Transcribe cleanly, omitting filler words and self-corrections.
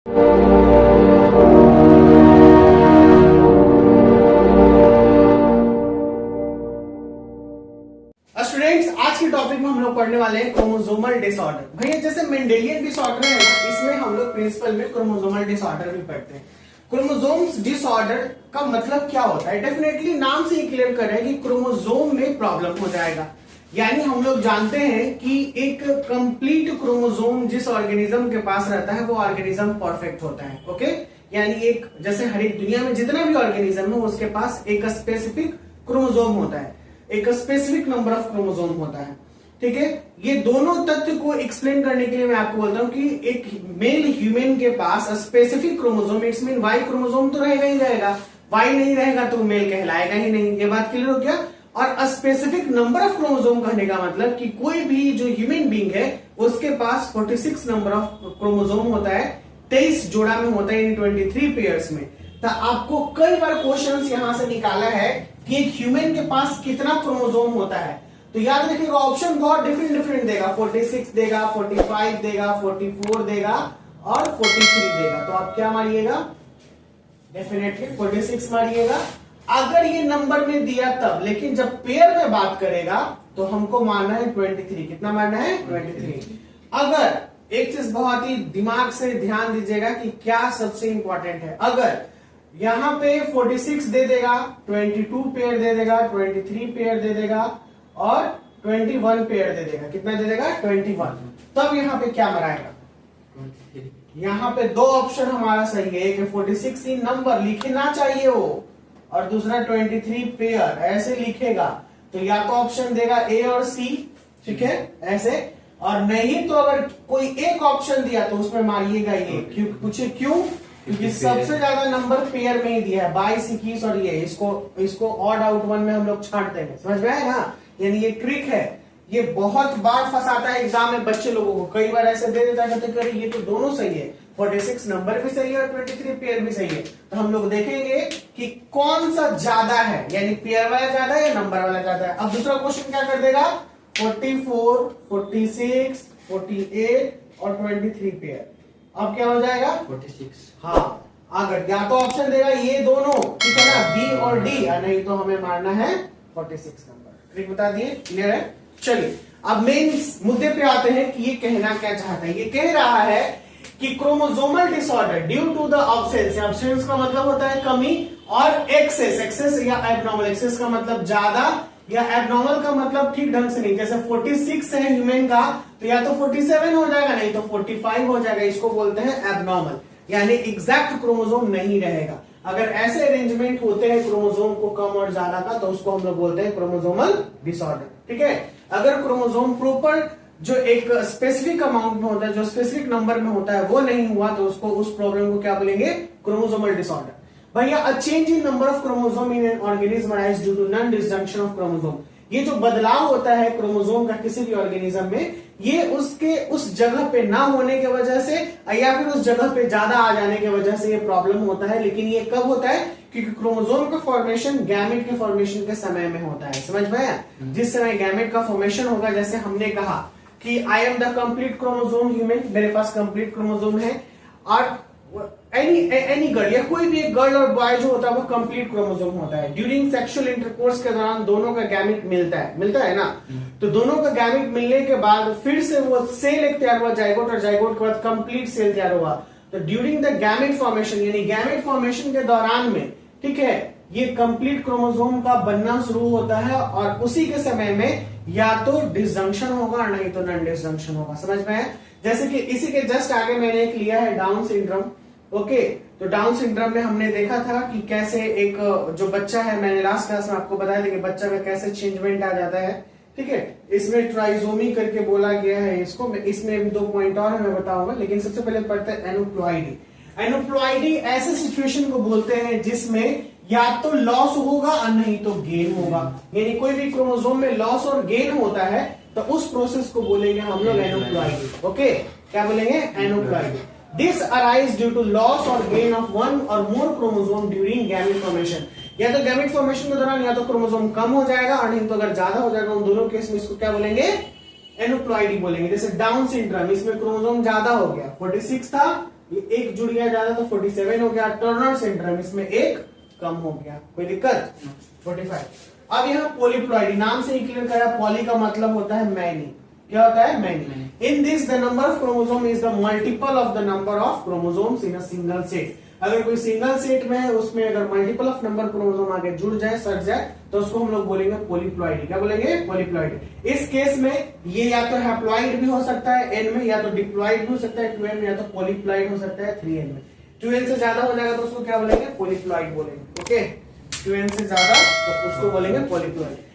Students, आज के topic में हम लोग पढ़ने वाले हैं क्रोमोसोमल डिसऑर्डर। भैया जैसे मेंडेलियन डिसऑर्डर है ना, इसमें हम लोग प्रिंसिपल में क्रोमोसोमल डिसऑर्डर भी पढ़ते हैं। क्रोमोसोम्स डिसऑर्डर का मतलब क्या होता है? डेफिनेटली नाम से ही क्लियर कर रहे हैं कि क्रोमोसोम में प्रॉब्लम हो जाएगा। यानी हम लोग जानते हैं कि एक कंप्लीट क्रोमोसोम जिस ऑर्गेनिज्म के पास रहता है वो ऑर्गेनिज्म परफेक्ट होता है। ओके, यानी एक जैसे हर एक दुनिया में जितना भी ऑर्गेनिज्म है उसके पास एक स्पेसिफिक क्रोमोसोम होता है, एक स्पेसिफिक नंबर ऑफ क्रोमोसोम होता है। ठीक है, ये दोनों तथ्य को एक्सप्लेन करने के लिए मैं आपको बोलता हूं कि एक मेल ह्यूमन के पास specific chromosome, it's mean Y chromosome तो रहेगा ही रहेगा, वाई नहीं रहेगा तो मेल कहलाएगा ही नहीं। ये बात क्लियर हो गया। और स्पेसिफिक नंबर ऑफ क्रोमोसोम कहने का मतलब कि कोई भी जो ह्यूमन बीइंग है उसके पास 46 नंबर ऑफ क्रोमोसोम होता है, 23 जोड़ा में होता है, यानी 23 पेयर्स में। तो आपको कई बार क्वेश्चंस यहां से निकाला है कि एक ह्यूमन के पास कितना क्रोमोसोम होता है। तो याद रखिएगा, ऑप्शन बहुत डिफरेंट डिफरेंट देगा, 46 देगा, 45 देगा, 44 देगा और 43 देगा। तो आप क्या मारिएगा? डेफिनेटली 46 मारिएगा अगर ये नंबर में दिया तब। लेकिन जब पेयर में बात करेगा तो हमको मानना है 23। कितना मानना है? 23। अगर एक चीज बहुत ही दिमाग से ध्यान दीजिएगा कि क्या सबसे इंपॉर्टेंट है, अगर यहां पे 46 दे देगा, 22 पेयर दे देगा, 23 पेयर दे देगा और 21 पेयर दे देगा। कितना दे देगा? 21। तब यहां पे क्या मराएगा? यहां पे दो ऑप्शन हमारा सही है, एक 46 ही नंबर लिखना चाहिए वो, और दूसरा 23 पेयर ऐसे लिखेगा। तो या तो ऑप्शन देगा ए और सी, ठीक है, ऐसे, और नहीं तो अगर कोई एक ऑप्शन दिया तो उसमें मारिएगा ये। क्यों? पूछिए क्यों? क्योंकि सबसे ज्यादा नंबर पेयर में ही दिया है, 22, 21 और ये, इसको ऑड आउट वन में हम लोग छांटते हैं। समझ में आया ना? यानी ये ट्रिक है, ये बहुत बार फंसाता है एग्जाम में बच्चे लोगों को। कई बार ऐसे दे देता है, कहते ये तो दोनों सही है, 46 नंबर भी सही है और 23 पेयर भी सही है। तो हम लोग देखेंगे कि कौन सा ज्यादा है, यानी पेयर वाला ज्यादा है या नंबर वाला ज्यादा है। अब दूसरा क्वेश्चन क्या कर देगा? 44, 46, 48 और 23 पेयर। अब क्या हो जाएगा? 46। हाँ, अगर या तो ऑप्शन देगा ये दोनों, ठीक है ना, बी और डी, या नहीं तो हमें मारना है 46 नंबर। ट्रिक बता दिए, क्लियर है? चलिए अब मेन मुद्दे पे आते हैं कि ये कहना क्या चाहता है। ये कह रहा है कि chromosomal disorder due to the absence, absence का मतलब होता है कमी, और एक्सेस, एक्सेस या एबनॉर्मल, एक्सेस का मतलब ज्यादा या एबनॉर्मल का मतलब ठीक ढंग से नहीं। जैसे 46 है ह्यूमन का तो या तो 47 हो जाएगा, नहीं तो 45 हो जाएगा। इसको बोलते हैं एबनॉर्मल, यानी एग्जैक्ट क्रोमोसोम नहीं रहेगा। अगर ऐसे अरेंजमेंट होते हैं क्रोमोसोम को कम और ज्यादा का, तो उसको हम लोग बोलते हैं क्रोमोसोमल डिसऑर्डर। ठीक है, अगर क्रोमोसोम प्रॉपर जो एक स्पेसिफिक अमाउंट में होता है, जो स्पेसिफिक नंबर में होता है, वो नहीं हुआ तो उसको, उस प्रॉब्लम को क्या बोलेंगे? Chromosomal disorder. भैया a change in number of chromosome in an organism arise due to non disjunction of chromosome. ये जो बदलाव होता है क्रोमोसोम का किसी भी ऑर्गेनिज्म में, ये उसके उस जगह पे ना होने की वजह से या फिर उस जगह पे ज्यादा आ जाने की वजह से ये प्रॉब्लम होता है। लेकिन ये कब होता है? क्योंकि क्रोमोसोम का फॉर्मेशन गैमेट के फॉर्मेशन के समय में होता है। समझ में आया? जिस समय गैमेट का फॉर्मेशन होगा, जैसे हमने कहा कि I am the complete chromosome human, मेरे पास कंप्लीट क्रोमोसोम है, और एनी गर्ल या कोई भी एक गर्ल और बॉय जो होता है वो कंप्लीट क्रोमोसोम होता है। ड्यूरिंग सेक्सुअल इंटरकोर्स के दौरान दोनों का गैमेट मिलता है ना, तो दोनों का गैमेट मिलने के बाद फिर से वो सेल एक तैयार हुआ, जाइगोट, और जाइगोट के बाद कंप्लीट सेल तैयार हुआ। तो ड्यूरिंग द गैमेट फॉर्मेशन, यानी गैमेट फॉर्मेशन के दौरान में, ठीक है, ये कंप्लीट क्रोमोसोम का बनना शुरू होता है, और उसी के समय में या तो डिसजंक्शन होगा नहीं तो नॉन डिसजंक्शन होगा। समझ में है? जैसे कि इसी के जस्ट आगे मैंने एक लिया है डाउन सिंड्रोम। ओके, तो डाउन सिंड्रोम में हमने देखा था कि कैसे एक जो बच्चा है, मैंने लास्ट क्लास में आपको बताया था कि बच्चा का कैसे चेंजमेंट आ जाता है। ठीक है, इसमें ट्राइजोमी करके बोला गया है इसको, इसमें 2 पॉइंट और है मैं बताऊंगा, लेकिन सबसे पहले पढ़ते हैं एनोप्लॉइडी। एनोप्लॉइडी ऐसे सिचुएशन को बोलते हैं जिसमें या तो लॉस होगा और नहीं तो गेन होगा। यानी कोई भी क्रोमोसोम में लॉस और गेन होता है तो उस प्रोसेस को बोलेंगे हम लोग एनोप्लॉइडी। ओके, क्या बोलेंगे? Aneuploidy. This arise due to loss और गेन ऑफ वन और more chromosome during gamete formation. या तो गैमेट फॉर्मेशन के दौरान या तो क्रोमोसोम कम हो जाएगा, और नहीं तो अगर ज्यादा हो जाएगा, उन दोनों केस में इसको क्या बोलेंगे? एनोप्लॉइडी बोलेंगे। जैसे डाउन सिंड्रोम, इसमें क्रोमोसोम ज्यादा हो गया, 46 था ये एक जुड़ गया ज्यादा तो 47 हो गया। टर्नर सिंड्रोम, इसमें एक कम हो गया, कोई दिक्कत? 45। अब यहाँ पॉलीप्लॉइडी, नाम से ही क्लियर करा, पॉली का मतलब होता है मैनी। क्या होता है? Many. In this the number of chromosome is the multiple of the number of chromosomes in a single set. अगर कोई सिंगल सेट में है, उसमें अगर मल्टीपल ऑफ नंबर क्रोमोसोम आगे जुड़ जाए, सट जाए, तो उसको हम लोग बोलेंगे पॉलीप्लॉइडी। क्या बोलेंगे? पॉलीप्लॉइडी। इस केस में ये या तो हैप्लॉइड भी हो सकता है एन में, या तो डिप्लॉइड भी हो सकता है 2n में, या तो पॉलीप्लॉइड हो सकता है 3n में। 2n से ज्यादा हो जाएगा तो उसको क्या बोलेंगे? पॉलीप्लॉइड बोलेंगे। ओके, 2n से ज्यादा तो उसको बोलेंगे पॉलीप्लॉइड।